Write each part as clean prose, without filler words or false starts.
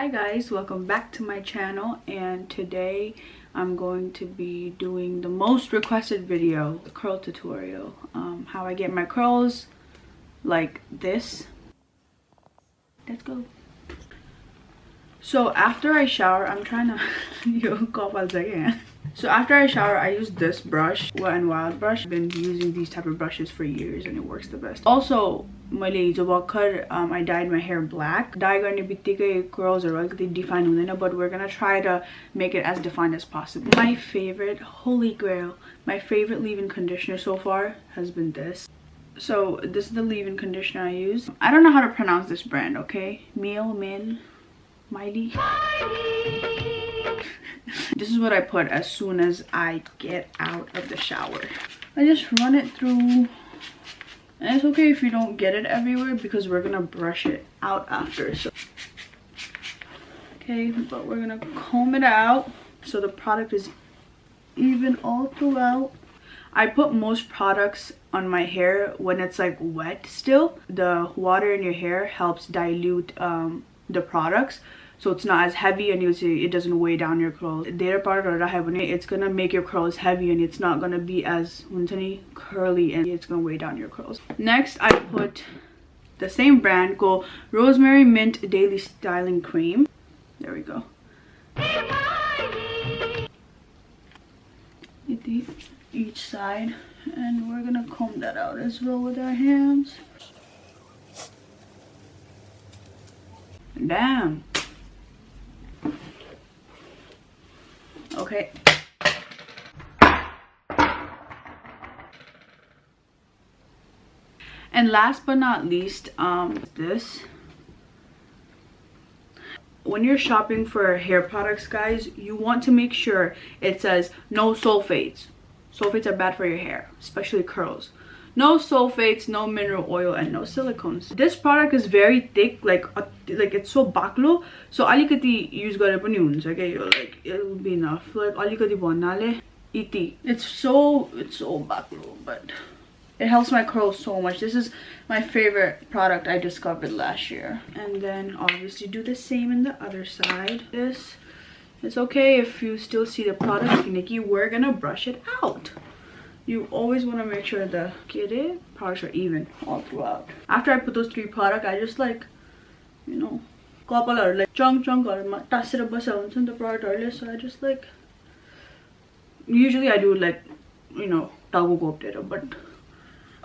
Hi guys, welcome back to my channel, and today I'm going to be doing the most requested video, the curl tutorial. How I get my curls like this. Let's go. So after I shower, I'm trying to so after I shower, I use this brush, Wet n Wild brush. I've been using these type of brushes for years and it works the best. Also, I dyed my hair black. Dye garne bittikai curls are like they define hundaina, but we're gonna try to make it as defined as possible. My favorite, holy grail, my favorite leave-in conditioner so far has been this. So this is the leave-in conditioner I use. I don't know how to pronounce this brand, okay? Mielle. This is what I put as soon as I get out of the shower. I just run it through, and it's okay if you don't get it everywhere because we're gonna brush it out after. So okay, but we're gonna comb it out so the product is even all throughout. I put most products on my hair when it's like wet still. The water in your hair helps dilute the products, so it's not as heavy and you see it doesn't weigh down your curls. It's gonna make your curls heavy and it's not gonna be as curly and it's gonna weigh down your curls. Next, I put the same brand, Rosemary Mint Daily Styling Cream. There we go. Each side, and we're gonna comb that out as well with our hands. Damn. Okay. And last but not least, this. When you're shopping for hair products, guys, you want to make sure it says no sulfates. Sulfates are bad for your hair, especially curls. No sulfates, no mineral oil, and no silicones. This product is very thick, like it's so baklo. So alikati use gare pani huncha, okay, like it will be enough. Like alikati bhannale iti. It's so baklo, but it helps my curls so much. This is my favorite product I discovered last year. And then obviously do the same in the other side. This, it's okay if you still see the product, we're gonna brush it out. You always want to make sure the products are even all throughout. After I put those three products, I just like, you know, like chunk the product. So I just like, usually I do like, you know, but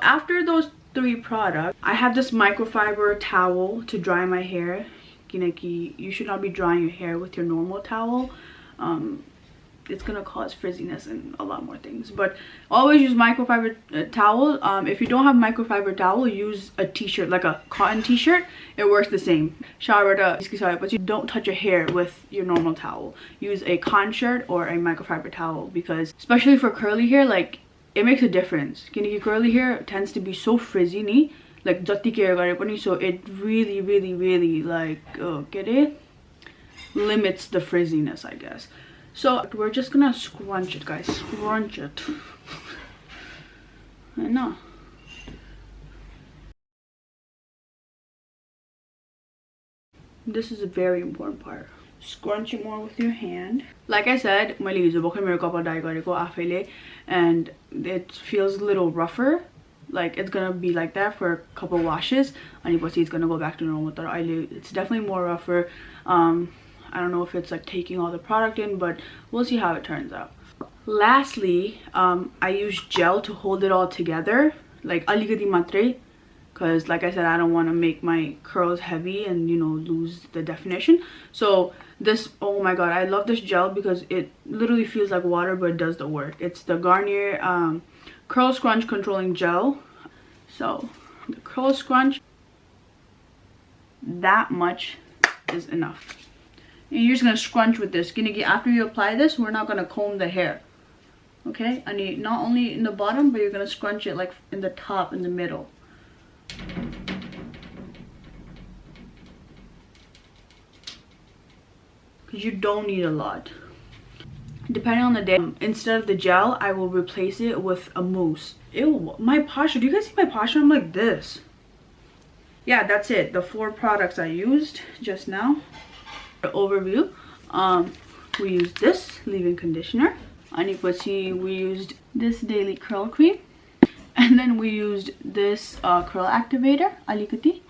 after those three products, I have this microfiber towel to dry my hair. You should not be drying your hair with your normal towel. It's gonna cause frizziness and a lot more things, but always use microfiber towel. If you don't have microfiber towel, use a t-shirt, like a cotton t-shirt. It works the same. But you don't touch your hair with your normal towel. Use a cotton shirt or a microfiber towel, because especially for curly hair, like it makes a difference. Curly hair tends to be so frizzy, like so it really like limits the frizziness, I guess. So we're just gonna scrunch it, guys. Scrunch it. I know. This is a very important part. Scrunch it more with your hand. Like I said, and it feels a little rougher. Like it's gonna be like that for a couple washes, and it's gonna go back to normal. It's definitely more rougher. I don't know if it's like taking all the product in, but we'll see how it turns out. Lastly, I use gel to hold it all together, like aligati matre, because like I said, I don't want to make my curls heavy and, you know, lose the definition. So this, oh my god, I love this gel because it literally feels like water, but it does the work. It's the Garnier Curl Scrunch Controlling Gel. So the Curl Scrunch, that much is enough. And you're just gonna scrunch with this. After you apply this, we're not gonna comb the hair, okay? And not only in the bottom, but you're gonna scrunch it like in the top, in the middle. Because you don't need a lot. Depending on the day, instead of the gel, I will replace it with a mousse. Ew, my posture. Do you guys see my posture? I'm like this. Yeah, that's it. The 4 products I used just now. Overview, we used this leave-in conditioner. And we used this daily curl cream. And then we used this curl activator. Alikati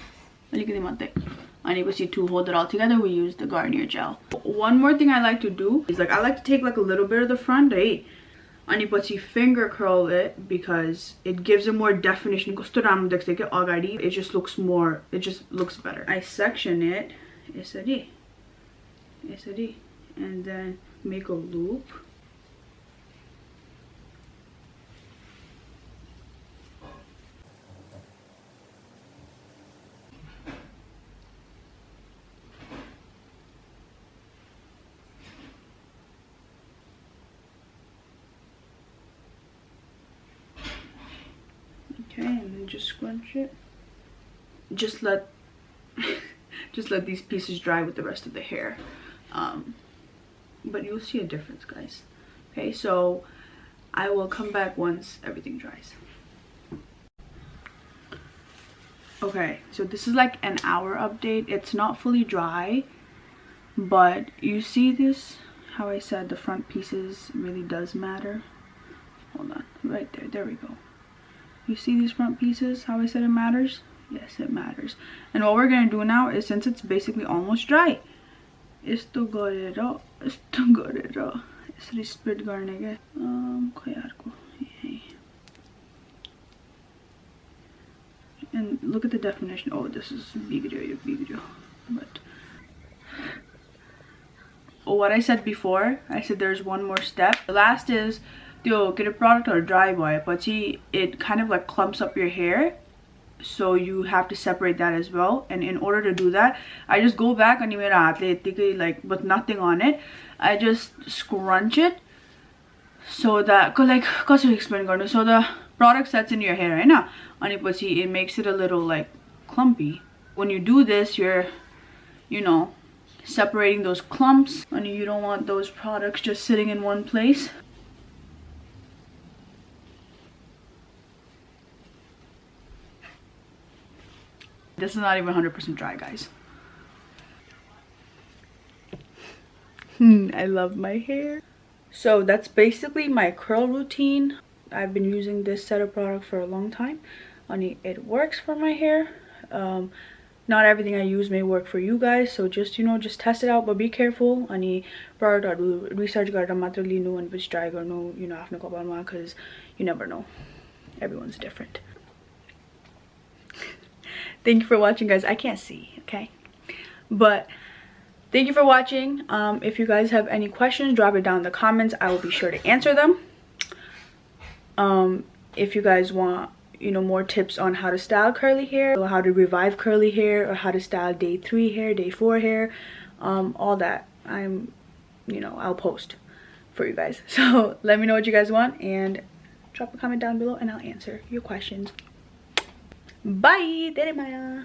mate. And to hold it all together, we used the Garnier gel. One more thing I like to do is I like to take a little bit of the front, right? And finger curl it because it gives it more definition. It just looks more, it just looks better. I section it, and then make a loop. Okay, and then just scrunch it. Just let these pieces dry with the rest of the hair. But you'll see a difference, guys. Okay, so I will come back once everything dries. Okay, so this is an hour update. It's not fully dry, but you see this, how I said the front pieces really does matter. Hold on, right there we go. You see these front pieces, how I said it matters? Yes, it matters. And what we're gonna do now is, since it's basically almost dry, isto garera, split garne ke and look at the definition. Oh, this is big video. But what I said before, I said there's one more step. The last is get a product or dry boy, but see, it kind of clumps up your hair, so you have to separate that as well. And in order to do that, I just go back and with nothing on it, I just scrunch it so that so the product sets in your hair, right now, and see, it makes it a little clumpy. When you do this, you're separating those clumps, and you don't want those products just sitting in one place. This is not even 100% dry, guys. I love my hair. So that's basically my curl routine. I've been using this set of product for a long time. It works for my hair. Not everything I use may work for you guys, so just just test it out, but be careful. Product research garda matra linu and which try garnu afno kabalma, because you never know. Everyone's different. Thank you for watching, guys. I can't see, okay, but thank you for watching. If you guys have any questions, drop it down in the comments. I will be sure to answer them. If you guys want more tips on how to style curly hair, or how to revive curly hair, or how to style day 3 hair, day 4 hair, all that, I'll post for you guys. So let me know what you guys want and drop a comment down below and I'll answer your questions. Bye. Dherai Maya.